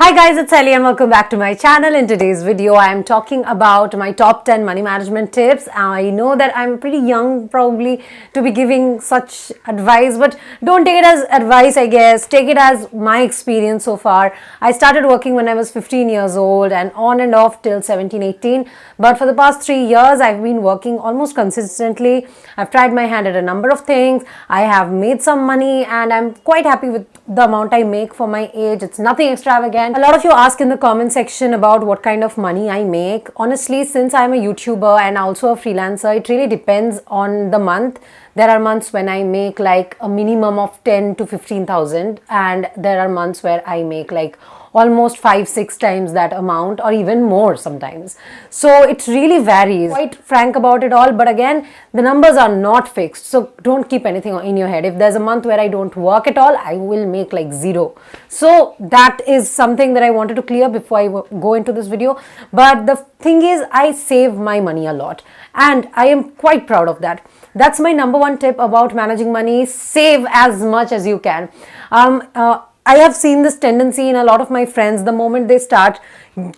Hi guys, it's Ellie and welcome back to my channel. In today's video, I am talking about my top 10 money management tips. I know that I'm pretty young probably to be giving such advice, but don't take it as advice, I guess. Take it as my experience so far. I started working when I was 15 years old and on and off till 17, 18. But for the past 3 years, I've been working almost consistently. I've tried my hand at a number of things. I have made some money and I'm quite happy with the amount I make for my age. It's nothing extravagant. A lot of you ask in the comment section about what kind of money I make. Honestly, since I'm a YouTuber and also a freelancer, it really depends on the month. There are months when I make like a minimum of 10 to 15,000 and there are months where I make like almost 5-6 times that amount or even more sometimes. So it really varies. Quite frank about it all, but again, the numbers are not fixed. So don't keep anything in your head. If there's a month where I don't work at all, I will make like zero. So that is something that I wanted to clear before I go into this video. But the thing is, I save my money a lot and I am quite proud of that. That's my number one tip about managing money. Save as much as you can. I have seen this tendency in a lot of my friends. The moment they start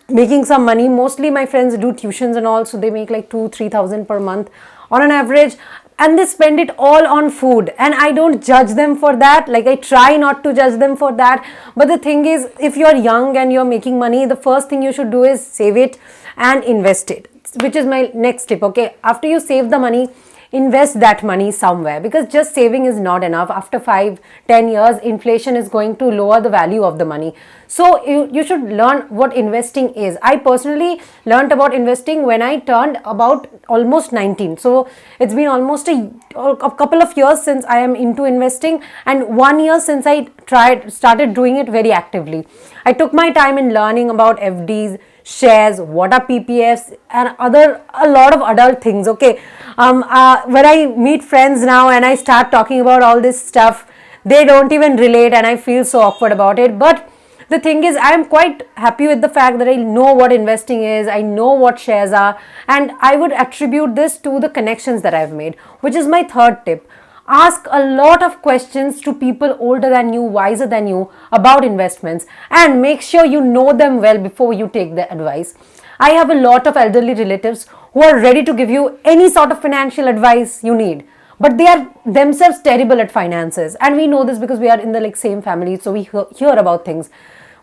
making some money, mostly my friends do tuitions and all, so they make like 2,000-3,000 per month on an average, and they spend it all on food. And I don't judge them for that. Like, I try not to judge them for that. But the thing is, if you're young and you're making money, the first thing you should do is save it and invest it, which is my next tip. Okay, after you save the money, invest that money somewhere, because just saving is not enough. After 5-10 years, inflation is going to lower the value of the money. So you should learn what investing is. I personally learned about investing when I turned about almost 19. So it's been almost a couple of years since I am into investing, and 1 year since I started doing it very actively. I took my time in learning about FDs, shares, what are PPFs, and a lot of adult things. Okay, when I meet friends now and I start talking about all this stuff, they don't even relate and I feel so awkward about it. But the thing is, I am quite happy with the fact that I know what investing is, I know what shares are, and I would attribute this to the connections that I've made, which is my third tip. Ask a lot of questions to people older than you, wiser than you about investments, and make sure you know them well before you take the advice. I have a lot of elderly relatives who are ready to give you any sort of financial advice you need, but they are themselves terrible at finances, and we know this because we are in the same family, so we hear about things.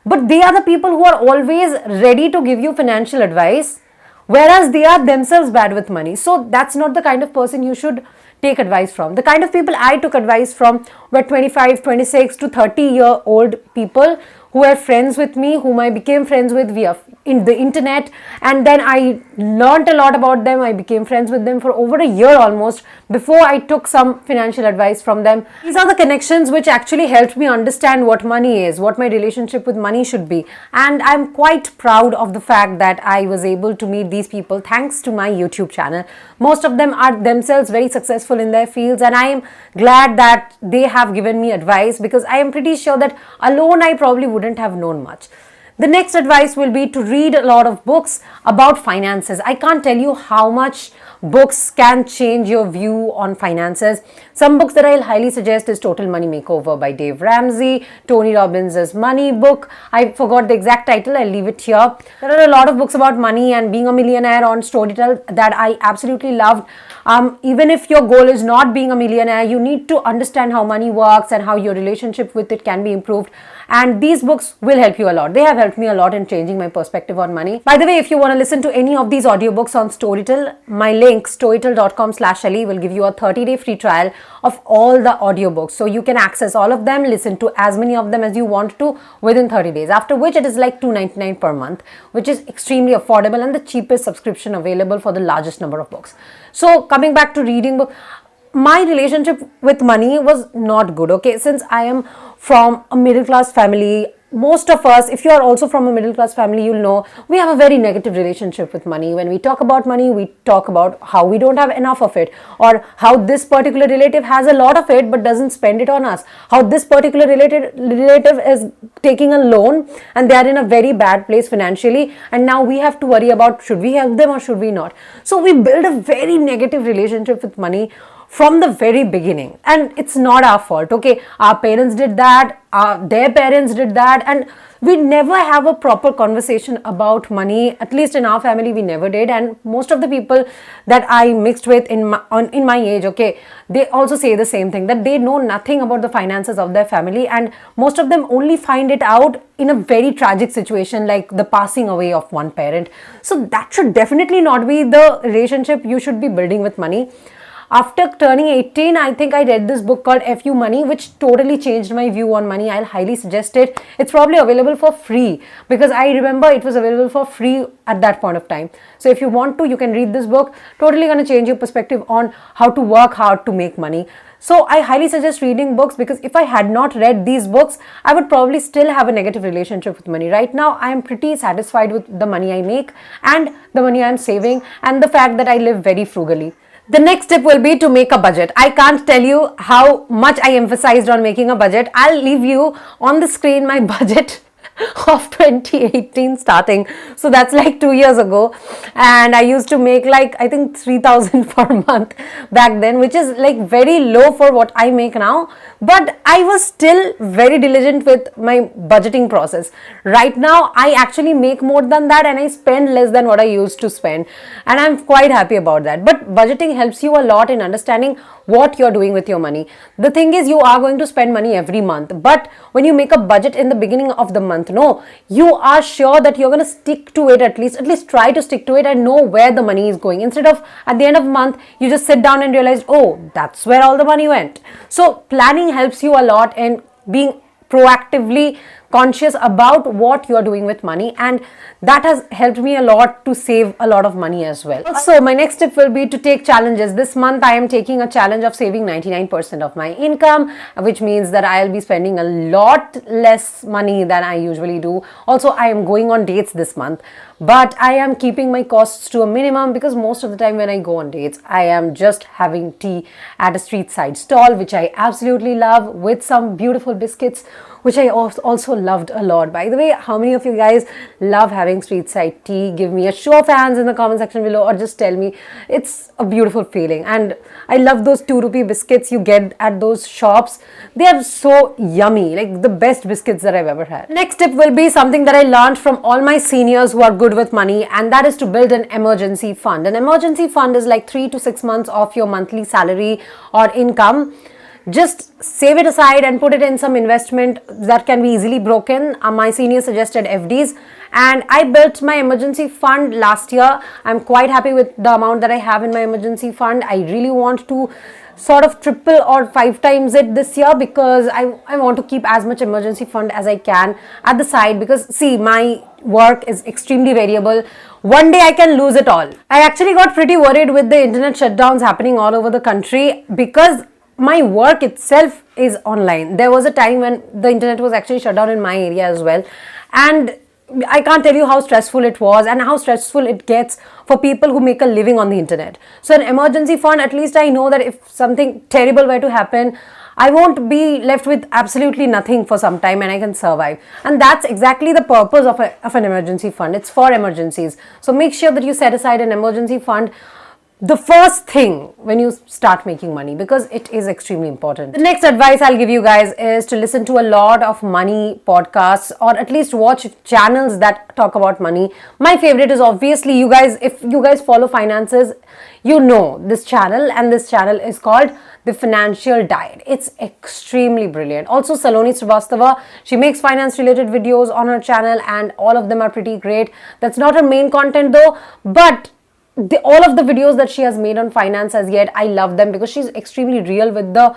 But they are the people who are always ready to give you financial advice, whereas they are themselves bad with money. So that's not the kind of person you should take advice from. The kind of people I took advice from were 25, 26 to 30-year-old people who were friends with me, whom I became friends with via the internet, and then I learned a lot about them. I became friends with them for over a year almost before I took some financial advice from them. These are the connections which actually helped me understand what money is, what my relationship with money should be, and I'm quite proud of the fact that I was able to meet these people thanks to my YouTube channel. Most of them are themselves very successful in their fields, and I am glad that they have given me advice, because I am pretty sure that alone I probably wouldn't have known much. The next advice will be to read a lot of books about finances. I can't tell you how much books can change your view on finances. Some books that I'll highly suggest is Total Money Makeover by Dave Ramsey, Tony Robbins' Money book. I forgot the exact title, I'll leave it here. There are a lot of books about money and being a millionaire on Storytel that I absolutely loved. Even if your goal is not being a millionaire, you need to understand how money works and how your relationship with it can be improved. And these books will help you a lot. They have helped me a lot in changing my perspective on money. By the way, if you want to listen to any of these audiobooks on Storytel, my link storytel.com/Ellie will give you a 30-day free trial of all the audiobooks. So you can access all of them, listen to as many of them as you want to within 30 days. After which it is like $2.99 per month, which is extremely affordable and the cheapest subscription available for the largest number of books. So coming back to reading book, my relationship with money was not good. Okay, since I am from a middle class family, most of us, if you are also from a middle class family, you'll know we have a very negative relationship with money. When we talk about money, we talk about how we don't have enough of it, or how this particular relative has a lot of it but doesn't spend it on us, how this particular relative is taking a loan and they are in a very bad place financially, and now we have to worry about should we help them or should we not. So we build a very negative relationship with money from the very beginning. And it's not our fault, okay? Our parents did that, their parents did that, and we never have a proper conversation about money. At least in our family, we never did. And most of the people that I mixed with in my age, okay, they also say the same thing, that they know nothing about the finances of their family, and most of them only find it out in a very tragic situation like the passing away of one parent. So that should definitely not be the relationship you should be building with money. After turning 18, I think I read this book called FU Money, which totally changed my view on money. I'll highly suggest it. It's probably available for free, because I remember it was available for free at that point of time. So if you want to, you can read this book. Totally going to change your perspective on how to work hard to make money. So I highly suggest reading books, because if I had not read these books, I would probably still have a negative relationship with money. Right now, I am pretty satisfied with the money I make and the money I am saving, and the fact that I live very frugally. The next tip will be to make a budget. I can't tell you how much I emphasized on making a budget. I'll leave you on the screen my budget of 2018 starting. So that's like 2 years ago, and I used to make like I think 3,000 per month back then, which is like very low for what I make now, but I was still very diligent with my budgeting process. Right now I actually make more than that, and I spend less than what I used to spend, and I'm quite happy about that. But budgeting helps you a lot in understanding what you're doing with your money. The thing is, you are going to spend money every month, but when you make a budget in the beginning of the month, no, you are sure that you're going to stick to it, at least try to stick to it and know where the money is going, instead of at the end of the month you just sit down and realize, oh, that's where all the money went. So planning helps you a lot in being proactively conscious about what you are doing with money, and that has helped me a lot to save a lot of money as well. So my next tip will be to take challenges. This month I am taking a challenge of saving 99% of my income, which means that I'll be spending a lot less money than I usually do. Also, I am going on dates this month, but I am keeping my costs to a minimum, because most of the time when I go on dates, I am just having tea at a street side stall, which I absolutely love, with some beautiful biscuits, which I also loved a lot. By the way, how many of you guys love having street side tea? Give me a show of hands in the comment section below, or just tell me. It's a beautiful feeling, and I love those 2 rupee biscuits you get at those shops. They are so yummy, like the best biscuits that I've ever had. Next tip will be something that I learned from all my seniors who are good with money, and that is to build an emergency fund. An emergency fund is like 3 to 6 months of your monthly salary or income. Just save it aside and put it in some investment that can be easily broken. My senior suggested FDs, and I built my emergency fund last year. I'm quite happy with the amount that I have in my emergency fund. I really want to sort of triple or 5 times it this year, because I want to keep as much emergency fund as I can at the side, because see, my work is extremely variable. One day I can lose it all. I actually got pretty worried with the internet shutdowns happening all over the country, because my work itself is online. There was a time when the internet was actually shut down in my area as well, and I can't tell you how stressful it was and how stressful it gets for people who make a living on the internet. So an emergency fund, at least I know that if something terrible were to happen, I won't be left with absolutely nothing for some time, and I can survive. And that's exactly the purpose of an emergency fund. It's for emergencies. So make sure that you set aside an emergency fund the first thing when you start making money, because it is extremely important. The next advice I'll give you guys is to listen to a lot of money podcasts, or at least watch channels that talk about money. My favorite is obviously, you guys, if you guys follow finances, you know this channel, and this channel is called The Financial Diet. It's extremely brilliant. Also, Saloni Srivastava, she makes finance related videos on her channel, and all of them are pretty great. That's not her main content though, but all of the videos that she has made on finance as yet, I love them, because she's extremely real with the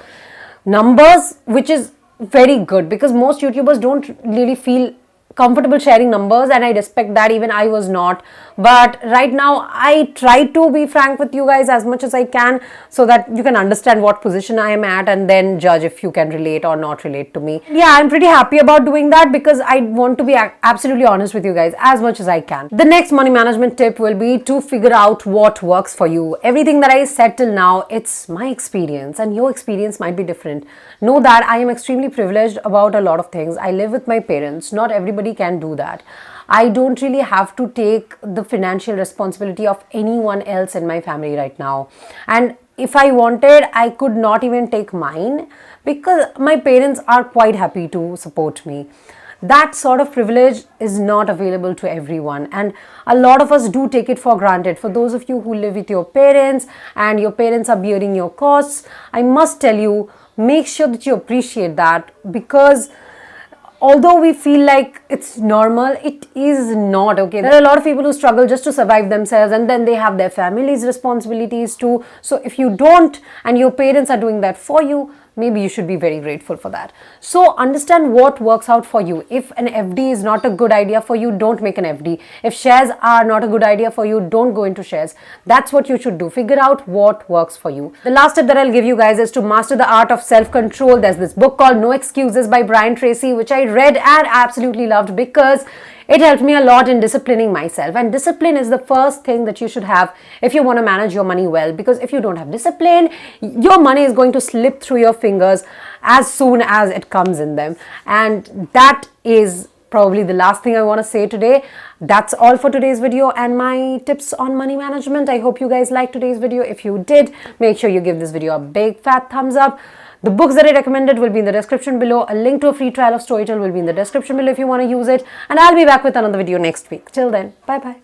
numbers, which is very good, because most YouTubers don't really feel comfortable sharing numbers, and I respect that. Even I was not, but right now I try to be frank with you guys as much as I can, so that you can understand what position I am at, and then judge if you can relate or not relate to me. Yeah, I'm pretty happy about doing that, because I want to be absolutely honest with you guys as much as I can. The next money management tip will be to figure out what works for you. Everything that I said till now, it's my experience, and your experience might be different. Know that I am extremely privileged about a lot of things. I live with my parents. Not everybody can do that. I don't really have to take the financial responsibility of anyone else in my family right now. And if I wanted, I could not even take mine because my parents are quite happy to support me. That sort of privilege is not available to everyone, and a lot of us do take it for granted. For those of you who live with your parents and your parents are bearing your costs, I must tell you, make sure that you appreciate that, because although we feel like it's normal, it is not. Okay, there are a lot of people who struggle just to survive themselves, and then they have their family's responsibilities too. So if you don't and your parents are doing that for you, maybe you should be very grateful for that. So understand what works out for you. If an FD is not a good idea for you, don't make an FD. If shares are not a good idea for you, don't go into shares. That's what you should do. Figure out what works for you. The last tip that I'll give you guys is to master the art of self-control. There's this book called No Excuses by Brian Tracy, which I read and absolutely loved because it helped me a lot in disciplining myself. And discipline is the first thing that you should have if you want to manage your money well, because if you don't have discipline, your money is going to slip through your fingers as soon as it comes in them. And that is probably the last thing I want to say today. That's all for today's video and my tips on money management. I hope you guys liked today's video. If you did, make sure you give this video a big fat thumbs up. The books that I recommended will be in the description below. A link to a free trial of Storytel will be in the description below if you want to use it. And I'll be back with another video next week. Till then, bye bye.